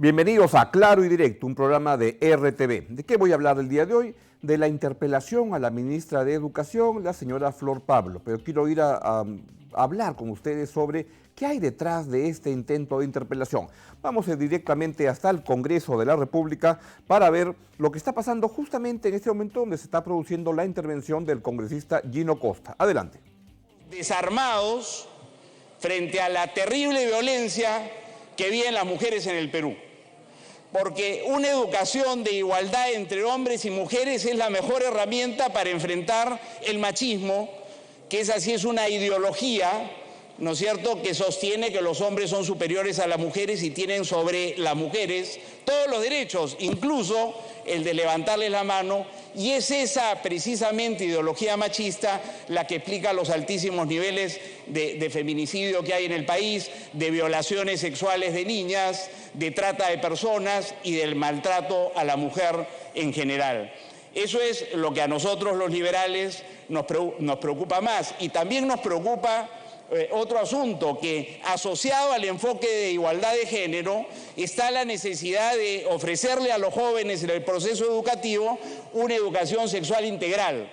Bienvenidos a Claro y Directo, un programa de RTV. ¿De qué voy a hablar el día de hoy? De la interpelación a la ministra de Educación, la señora Flor Pablo. Pero quiero ir a hablar con ustedes sobre qué hay detrás de este intento de interpelación. Vamos a ir directamente hasta el Congreso de la República para ver lo que está pasando justamente en este momento donde se está produciendo la intervención del congresista Gino Costa. Adelante. Desarmados frente a la terrible violencia que viven las mujeres en el Perú. Porque una educación de igualdad entre hombres y mujeres es la mejor herramienta para enfrentar el machismo, que es una ideología, ¿no es cierto?, que sostiene que los hombres son superiores a las mujeres y tienen sobre las mujeres todos los derechos, incluso el de levantarles la mano, y es esa precisamente ideología machista la que explica los altísimos niveles de feminicidio que hay en el país, de violaciones sexuales de niñas, de trata de personas y del maltrato a la mujer en general. Eso es lo que a nosotros los liberales nos preocupa más, y también nos preocupa otro asunto que, asociado al enfoque de igualdad de género, está la necesidad de ofrecerle a los jóvenes en el proceso educativo una educación sexual integral,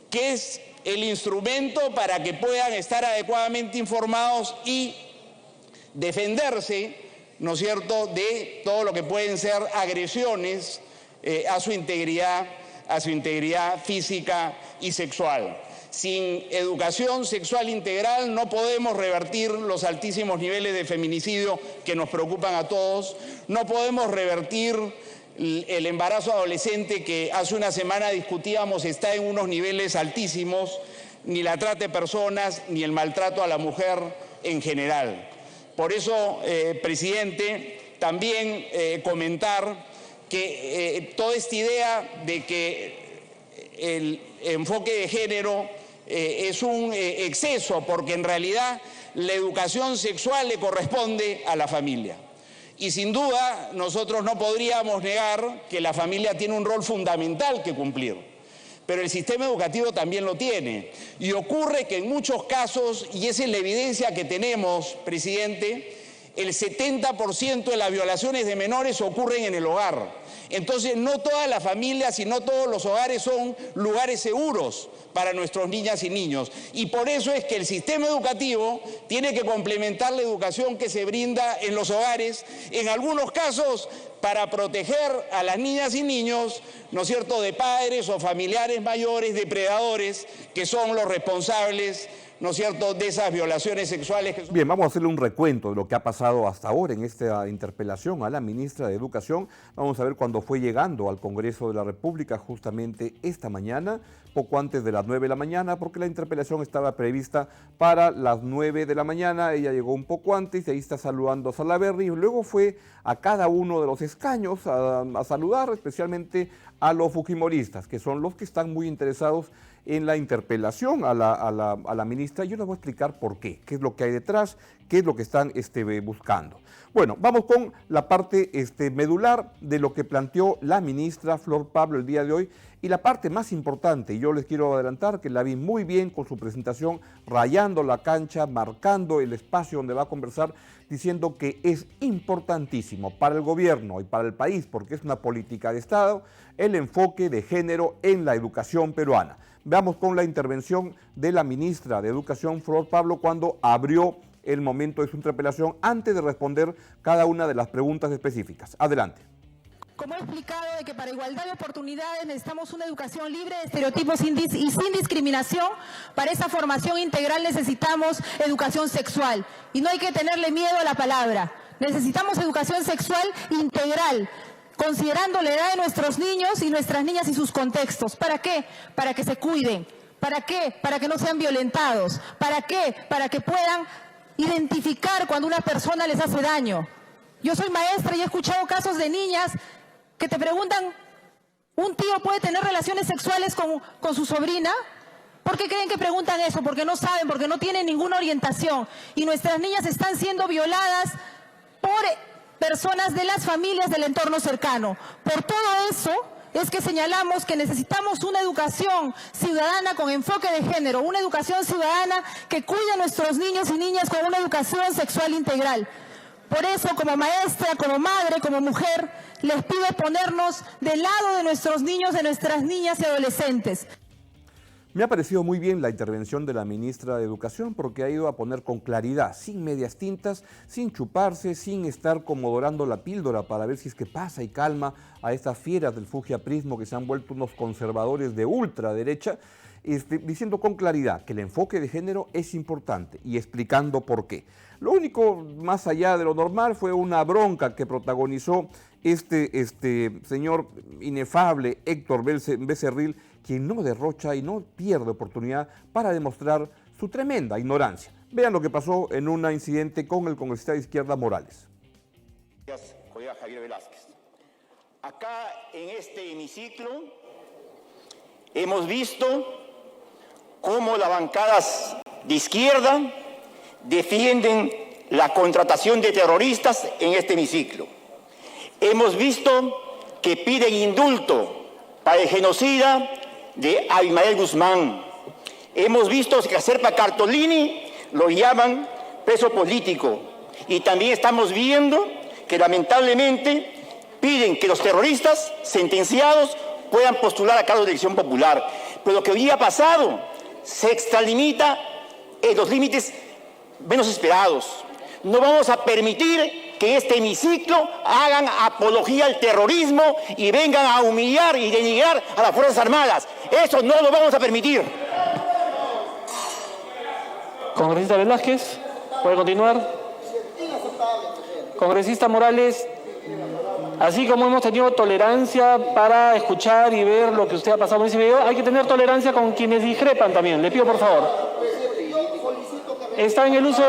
que es el instrumento para que puedan estar adecuadamente informados y defenderse, ¿no es cierto?, de todo lo que pueden ser agresiones a su integridad física y sexual. Sin educación sexual integral no podemos revertir los altísimos niveles de feminicidio que nos preocupan a todos, no podemos revertir el embarazo adolescente que hace una semana discutíamos está en unos niveles altísimos, ni la trata de personas, ni el maltrato a la mujer en general. Por eso, presidente, también comentar que toda esta idea de que el enfoque de género es un exceso, porque en realidad la educación sexual le corresponde a la familia. Y sin duda nosotros no podríamos negar que la familia tiene un rol fundamental que cumplir, pero el sistema educativo también lo tiene. Y ocurre que en muchos casos, y esa es la evidencia que tenemos, presidente, el 70% de las violaciones de menores ocurren en el hogar. Entonces, no todas las familias y no todos los hogares son lugares seguros para nuestros niñas y niños. Y por eso es que el sistema educativo tiene que complementar la educación que se brinda en los hogares, en algunos casos para proteger a las niñas y niños, ¿no es cierto?, de padres o familiares mayores, depredadores, que son los responsables, ¿no es cierto?, de esas violaciones sexuales. Bien, vamos a hacerle un recuento de lo que ha pasado hasta ahora en esta interpelación a la ministra de Educación. Vamos a ver cuándo fue llegando al Congreso de la República, justamente esta mañana, poco antes de las 9 de la mañana, porque la interpelación estaba prevista para las 9 de la mañana. Ella llegó un poco antes y ahí está saludando a Salaverry. Luego fue a cada uno de los escaños a saludar, especialmente a los fujimoristas, que son los que están muy interesados en la interpelación a la ministra. Yo les voy a explicar por qué es lo que hay detrás, qué es lo que están buscando. Bueno, vamos con la parte medular de lo que planteó la ministra Flor Pablo el día de hoy, y la parte más importante, y yo les quiero adelantar que la vi muy bien con su presentación, rayando la cancha, marcando el espacio donde va a conversar, diciendo que es importantísimo para el gobierno y para el país, porque es una política de Estado, el enfoque de género en la educación peruana. Veamos con la intervención de la ministra de Educación, Flor Pablo, cuando abrió el momento de su interpelación, antes de responder cada una de las preguntas específicas. Adelante. Como he explicado, de que para igualdad de oportunidades necesitamos una educación libre de estereotipos y sin discriminación. Para esa formación integral necesitamos educación sexual. Y no hay que tenerle miedo a la palabra. Necesitamos educación sexual integral, considerando la edad de nuestros niños y nuestras niñas y sus contextos. ¿Para qué? Para que se cuiden. ¿Para qué? Para que no sean violentados. ¿Para qué? Para que puedan identificar cuando una persona les hace daño. Yo soy maestra y he escuchado casos de niñas que te preguntan, ¿un tío puede tener relaciones sexuales con su sobrina? ¿Por qué creen que preguntan eso? Porque no saben, porque no tienen ninguna orientación. Y nuestras niñas están siendo violadas por personas de las familias del entorno cercano. Por todo eso es que señalamos que necesitamos una educación ciudadana con enfoque de género, una educación ciudadana que cuide a nuestros niños y niñas con una educación sexual integral. Por eso, como maestra, como madre, como mujer, les pido ponernos del lado de nuestros niños, de nuestras niñas y adolescentes. Me ha parecido muy bien la intervención de la ministra de Educación porque ha ido a poner con claridad, sin medias tintas, sin chuparse, sin estar como dorando la píldora para ver si es que pasa y calma a estas fieras del fujiaprismo que se han vuelto unos conservadores de ultraderecha, diciendo con claridad que el enfoque de género es importante y explicando por qué. Lo único más allá de lo normal fue una bronca que protagonizó este señor inefable Héctor Becerril, quien no derrocha y no pierde oportunidad para demostrar su tremenda ignorancia. Vean lo que pasó en un incidente con el congresista de izquierda Morales. Gracias, colega Javier Velázquez. Acá en este hemiciclo hemos visto cómo las bancadas de izquierda defienden la contratación de terroristas en este hemiciclo. Hemos visto que piden indulto para el genocida de Abimael Guzmán. Hemos visto que a Serpa Cartolini lo llaman preso político. Y también estamos viendo que lamentablemente piden que los terroristas sentenciados puedan postular a cargo de elección popular. Pero lo que hoy ha pasado se extralimita en los límites menos esperados. No vamos a permitir que en este hemiciclo hagan apología al terrorismo y vengan a humillar y denigrar a las Fuerzas Armadas. Eso no lo vamos a permitir. Congresista Velázquez, ¿puede continuar? Congresista Morales, así como hemos tenido tolerancia para escuchar y ver lo que usted ha pasado en ese video, hay que tener tolerancia con quienes discrepan también. Le pido por favor. Está en el uso...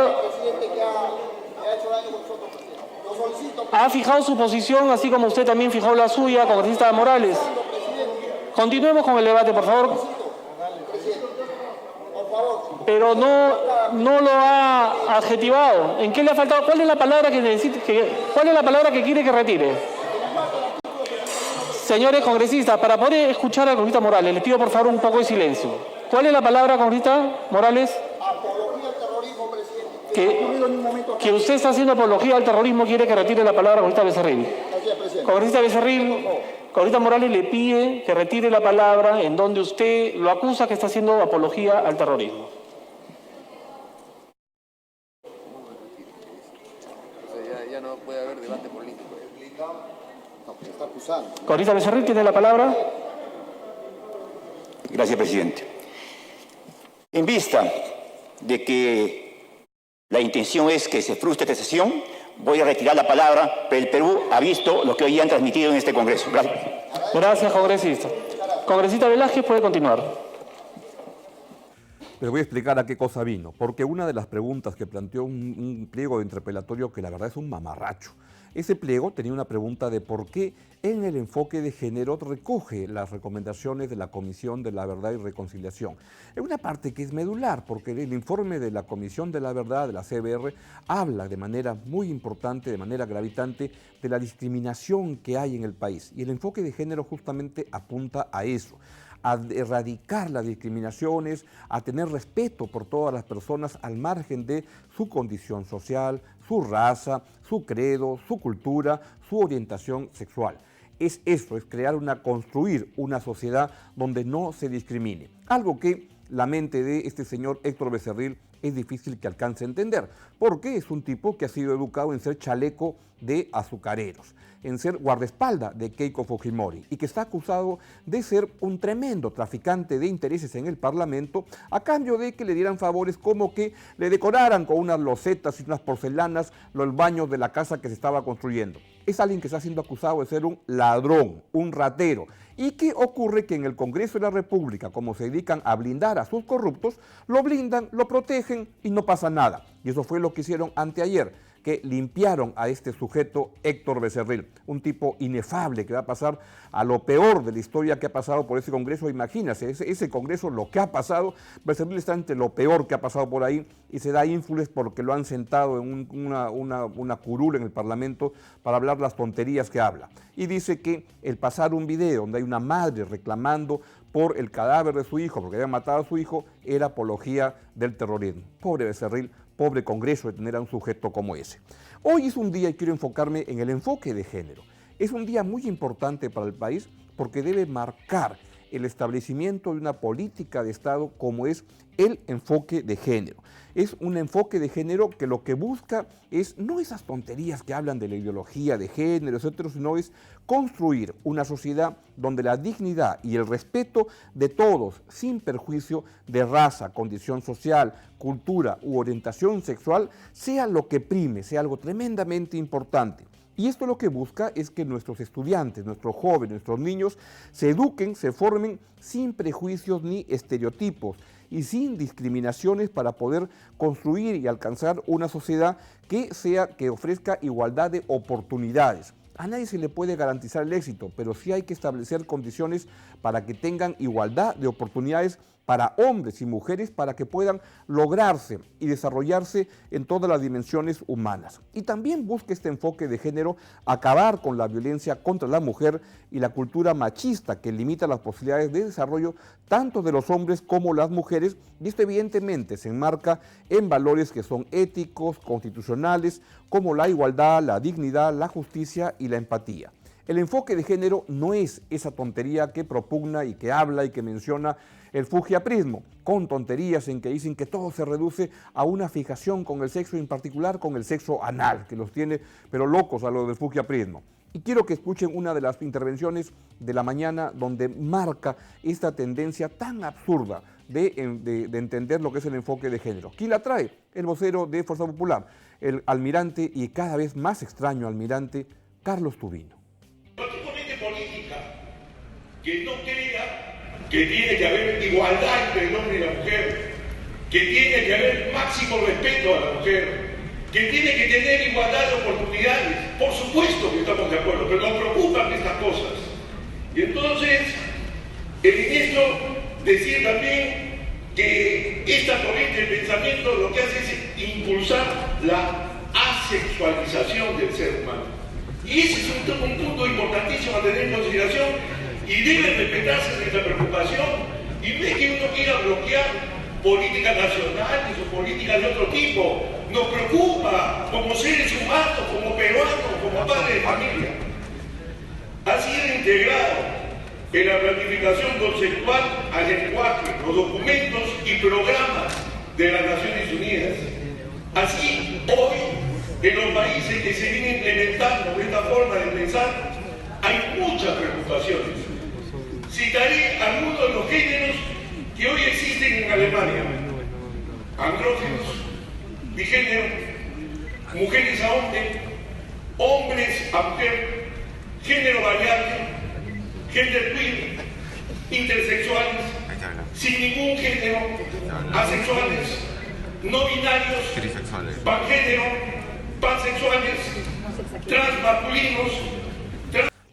Ha fijado su posición, así como usted también fijó la suya, congresista Morales. Continuemos con el debate, por favor. Pero no lo ha adjetivado. ¿En qué le ha faltado? ¿Cuál es la palabra que necesita? ¿Cuál es la palabra que quiere que retire? Señores congresistas, para poder escuchar al congresista Morales, les pido por favor un poco de silencio. ¿Cuál es la palabra, congresista Morales? Apología al terrorismo, presidente. Que usted está haciendo apología al terrorismo, quiere que retire la palabra, congresista Becerril. Congresista Becerril, congresista Morales le pide que retire la palabra en donde usted lo acusa que está haciendo apología al terrorismo. Ya no puede haber debate político. Está acusando. Congresista Becerril tiene la palabra. Gracias, presidente. En vista de que la intención es que se frustre esta sesión, voy a retirar la palabra, pero el Perú ha visto lo que hoy han transmitido en este Congreso. Gracias. Gracias, congresista. Congresista Velázquez puede continuar. Les voy a explicar a qué cosa vino, porque una de las preguntas que planteó un pliego de interpelatorio que la verdad es un mamarracho. Ese pliego tenía una pregunta de por qué en el enfoque de género recoge las recomendaciones de la Comisión de la Verdad y Reconciliación. Es una parte que es medular, porque el informe de la Comisión de la Verdad, de la CBR, habla de manera muy importante, de manera gravitante, de la discriminación que hay en el país. Y el enfoque de género justamente apunta a eso, a erradicar las discriminaciones, a tener respeto por todas las personas al margen de su condición social, su raza, su credo, su cultura, su orientación sexual. Es eso, es construir una sociedad donde no se discrimine. Algo que la mente de este señor Héctor Becerril es difícil que alcance a entender, porque es un tipo que ha sido educado en ser chaleco de azucareros, en ser guardaespaldas de Keiko Fujimori y que está acusado de ser un tremendo traficante de intereses en el Parlamento a cambio de que le dieran favores como que le decoraran con unas losetas y unas porcelanas los baños de la casa que se estaba construyendo. Es alguien que está siendo acusado de ser un ladrón, un ratero. ¿Y qué ocurre? Que en el Congreso de la República, como se dedican a blindar a sus corruptos, lo blindan, lo protegen y no pasa nada. Y eso fue lo que hicieron anteayer, que limpiaron a este sujeto Héctor Becerril, un tipo inefable que va a pasar a lo peor de la historia que ha pasado por ese Congreso. Imagínense, ese Congreso, lo que ha pasado, Becerril está entre lo peor que ha pasado por ahí y se da ínfules porque lo han sentado en una curul en el Parlamento para hablar las tonterías que habla. Y dice que el pasar un video donde hay una madre reclamando por el cadáver de su hijo, porque habían matado a su hijo, era apología del terrorismo. Pobre Becerril, pobre Congreso de tener a un sujeto como ese. Hoy es un día, y quiero enfocarme en el enfoque de género. Es un día muy importante para el país porque debe marcar el establecimiento de una política de Estado como es el enfoque de género. Es un enfoque de género que lo que busca es no esas tonterías que hablan de la ideología de género, etcétera, sino es construir una sociedad donde la dignidad y el respeto de todos, sin perjuicio de raza, condición social, cultura u orientación sexual, sea lo que prime, sea algo tremendamente importante. Y esto lo que busca es que nuestros estudiantes, nuestros jóvenes, nuestros niños se eduquen, se formen sin prejuicios ni estereotipos y sin discriminaciones para poder construir y alcanzar una sociedad que ofrezca igualdad de oportunidades. A nadie se le puede garantizar el éxito, pero sí hay que establecer condiciones para que tengan igualdad de oportunidades para hombres y mujeres, para que puedan lograrse y desarrollarse en todas las dimensiones humanas. Y también busca este enfoque de género acabar con la violencia contra la mujer y la cultura machista que limita las posibilidades de desarrollo tanto de los hombres como las mujeres, y esto evidentemente se enmarca en valores que son éticos, constitucionales, como la igualdad, la dignidad, la justicia y la empatía. El enfoque de género no es esa tontería que propugna y que habla y que menciona el fujiaprismo, con tonterías en que dicen que todo se reduce a una fijación con el sexo, en particular con el sexo anal, que los tiene pero locos a lo del fujiaprismo. Y quiero que escuchen una de las intervenciones de la mañana donde marca esta tendencia tan absurda de entender lo que es el enfoque de género. ¿Quién la trae? El vocero de Fuerza Popular, el almirante y cada vez más extraño almirante Carlos Tubino. Política que no crea que tiene que haber igualdad entre el hombre y la mujer, que tiene que haber máximo respeto a la mujer, que tiene que tener igualdad de oportunidades. Por supuesto que estamos de acuerdo, pero nos preocupan estas cosas. Y entonces, en esto, decir también que esta corriente de pensamiento lo que hace es impulsar la asexualización del ser humano. Y ese es un punto importantísimo a tener en consideración y debe respetarse nuestra preocupación. Y no es que uno quiera bloquear políticas nacionales o políticas de otro tipo. Nos preocupa como seres humanos, como peruanos, como padres de familia. Ha sido integrado en la planificación conceptual al lenguaje, los documentos y programas de las Naciones Unidas. Así, hoy, en los países que se vienen implementando esta forma de pensar, hay muchas preocupaciones. Citaré algunos de los géneros que hoy existen en Alemania: andrógenos, bigénero, mujeres a hombre, hombres a mujer, género variable, genderqueer, intersexuales, sin ningún género, asexuales, no binarios, pangénero, pansexuales, transmasculinos.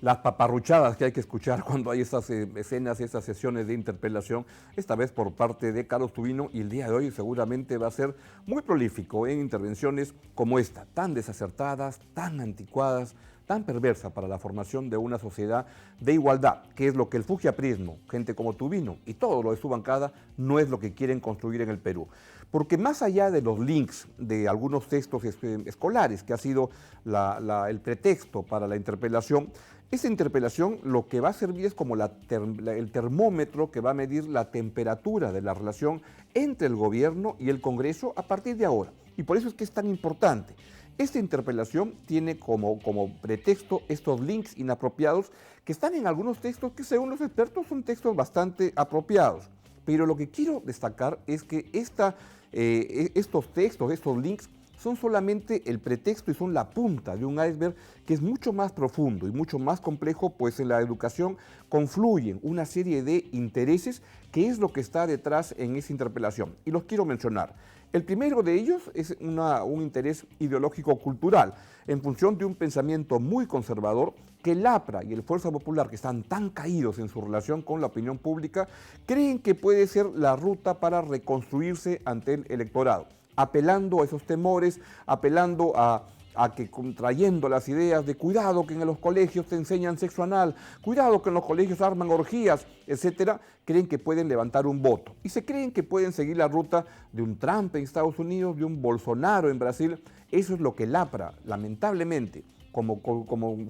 Las paparruchadas que hay que escuchar cuando hay estas escenas y estas sesiones de interpelación, esta vez por parte de Carlos Tubino, y el día de hoy seguramente va a ser muy prolífico en intervenciones como esta, tan desacertadas, tan anticuadas, tan perversa para la formación de una sociedad de igualdad, que es lo que el fujiaprismo, gente como Tubino y todo lo de su bancada, no es lo que quieren construir en el Perú. Porque más allá de los links de algunos textos escolares, que ha sido el pretexto para la interpelación, esta interpelación lo que va a servir es como el termómetro que va a medir la temperatura de la relación entre el gobierno y el Congreso a partir de ahora. Y por eso es que es tan importante. Esta interpelación tiene como pretexto estos links inapropiados que están en algunos textos que, según los expertos, son textos bastante apropiados. Pero lo que quiero destacar es que estos textos, estos links, son solamente el pretexto y son la punta de un iceberg que es mucho más profundo y mucho más complejo, pues en la educación confluyen una serie de intereses que es lo que está detrás en esa interpelación. Y los quiero mencionar. El primero de ellos es un interés ideológico-cultural en función de un pensamiento muy conservador que el APRA y el Fuerza Popular, que están tan caídos en su relación con la opinión pública, creen que puede ser la ruta para reconstruirse ante el electorado, apelando a esos temores, apelando a a que trayendo las ideas de cuidado que en los colegios te enseñan sexo anal, cuidado que en los colegios arman orgías, etcétera, creen que pueden levantar un voto y se creen que pueden seguir la ruta de un Trump en Estados Unidos, de un Bolsonaro en Brasil. Eso es lo que Lapra, lamentablemente, como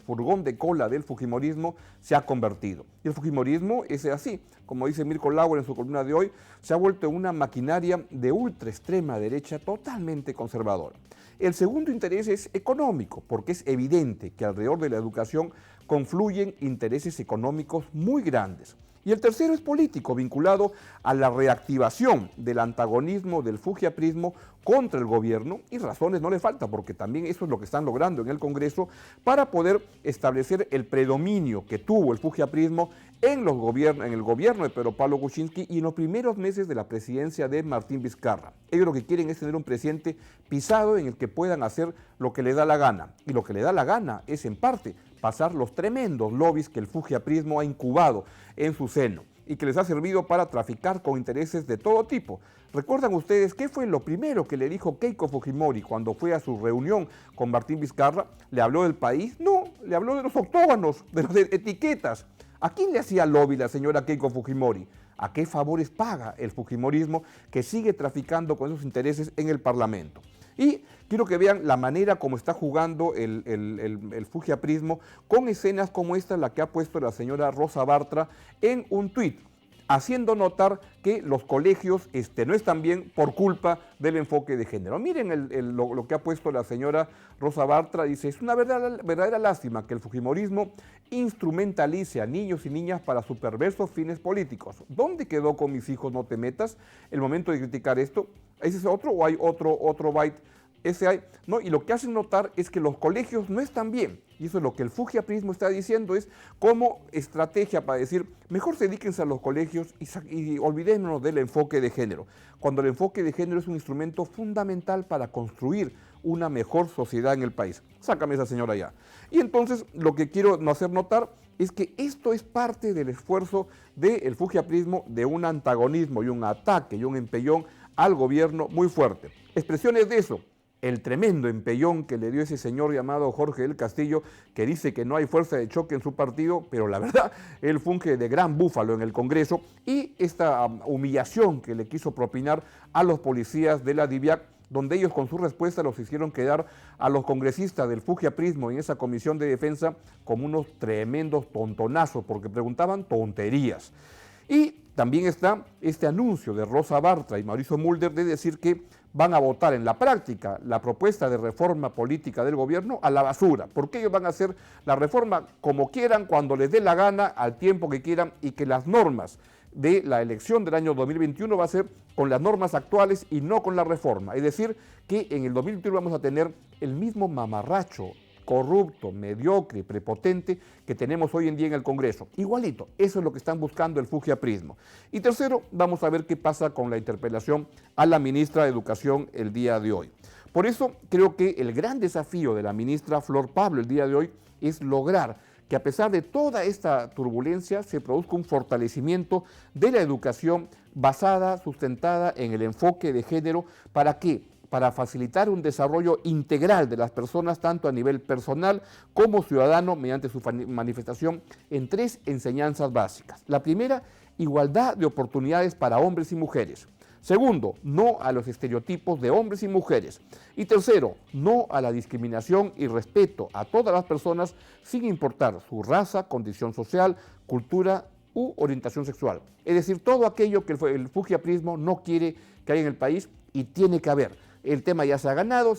furgón de cola del fujimorismo, se ha convertido. Y el fujimorismo es así, como dice Mirko Lauer en su columna de hoy, se ha vuelto una maquinaria de ultra extrema derecha totalmente conservadora. El segundo interés es económico, porque es evidente que alrededor de la educación confluyen intereses económicos muy grandes. Y el tercero es político, vinculado a la reactivación del antagonismo del fujiaprismo contra el gobierno, y razones no le falta, porque también eso es lo que están logrando en el Congreso para poder establecer el predominio que tuvo el fujiaprismo en el gobierno de Pedro Pablo Kuczynski y en los primeros meses de la presidencia de Martín Vizcarra. Ellos lo que quieren es tener un presidente pisado en el que puedan hacer lo que le da la gana, y lo que le da la gana es en parte pasar los tremendos lobbies que el fujiaprismo ha incubado en su seno y que les ha servido para traficar con intereses de todo tipo. ¿Recuerdan ustedes qué fue lo primero que le dijo Keiko Fujimori cuando fue a su reunión con Martín Vizcarra? ¿Le habló del país? No, le habló de los octógonos, de las etiquetas. ¿A quién le hacía lobby la señora Keiko Fujimori? ¿A qué favores paga el fujimorismo que sigue traficando con esos intereses en el Parlamento? Y quiero que vean la manera como está jugando el fujiaprismo con escenas como esta, la que ha puesto la señora Rosa Bartra en un tuit, haciendo notar que los colegios no están bien por culpa del enfoque de género. Miren lo que ha puesto la señora Rosa Bartra, dice: es una verdadera lástima que el fujimorismo instrumentalice a niños y niñas para sus perversos fines políticos. ¿Dónde quedó con mis hijos no te metas? El momento de criticar esto. ¿Ese es otro o hay otro byte? Ese hay, ¿no? Y lo que hacen notar es que los colegios no están bien. Y eso es lo que el fujiaprismo está diciendo, es como estrategia para decir, mejor dedíquense a los colegios y olvidémonos del enfoque de género. Cuando el enfoque de género es un instrumento fundamental para construir una mejor sociedad en el país. Sácame esa señora ya. Y entonces lo que quiero hacer notar es que esto es parte del esfuerzo del fujiaprismo de un antagonismo y un ataque y un empellón al gobierno muy fuerte. Expresiones de eso: el tremendo empellón que le dio ese señor llamado Jorge del Castillo, que dice que no hay fuerza de choque en su partido, pero la verdad, él funge de gran búfalo en el Congreso, y esta humillación que le quiso propinar a los policías de la DIVIAC, donde ellos con su respuesta los hicieron quedar a los congresistas del fujiaprismo en esa comisión de defensa como unos tremendos tontonazos, porque preguntaban tonterías. Y también está este anuncio de Rosa Bartra y Mauricio Mulder de decir que van a votar en la práctica la propuesta de reforma política del gobierno a la basura, porque ellos van a hacer la reforma como quieran, cuando les dé la gana, al tiempo que quieran, y que las normas de la elección del año 2021 va a ser con las normas actuales y no con la reforma. Es decir, que en el 2021 vamos a tener el mismo mamarracho corrupto, mediocre y prepotente que tenemos hoy en día en el Congreso. Igualito, eso es lo que están buscando el fujiaprismo. Y tercero, vamos a ver qué pasa con la interpelación a la ministra de Educación el día de hoy. Por eso creo que el gran desafío de la ministra Flor Pablo el día de hoy es lograr que a pesar de toda esta turbulencia se produzca un fortalecimiento de la educación basada, sustentada en el enfoque de género. ¿Para qué? Para facilitar un desarrollo integral de las personas, tanto a nivel personal como ciudadano, mediante su manifestación en 3 enseñanzas básicas. La primera, igualdad de oportunidades para hombres y mujeres. Segundo, no a los estereotipos de hombres y mujeres. Y tercero, no a la discriminación y respeto a todas las personas sin importar su raza, condición social, cultura u orientación sexual. Es decir, todo aquello que el fujiaprismo no quiere que haya en el país y tiene que haber. El tema ya se ha ganado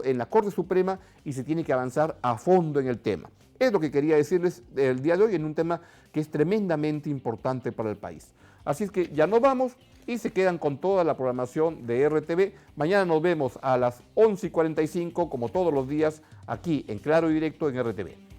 en la Corte Suprema y se tiene que avanzar a fondo en el tema. Es lo que quería decirles el día de hoy en un tema que es tremendamente importante para el país. Así es que ya nos vamos y se quedan con toda la programación de RTV. Mañana nos vemos a las 11:45, como todos los días, aquí en Claro y Directo en RTV.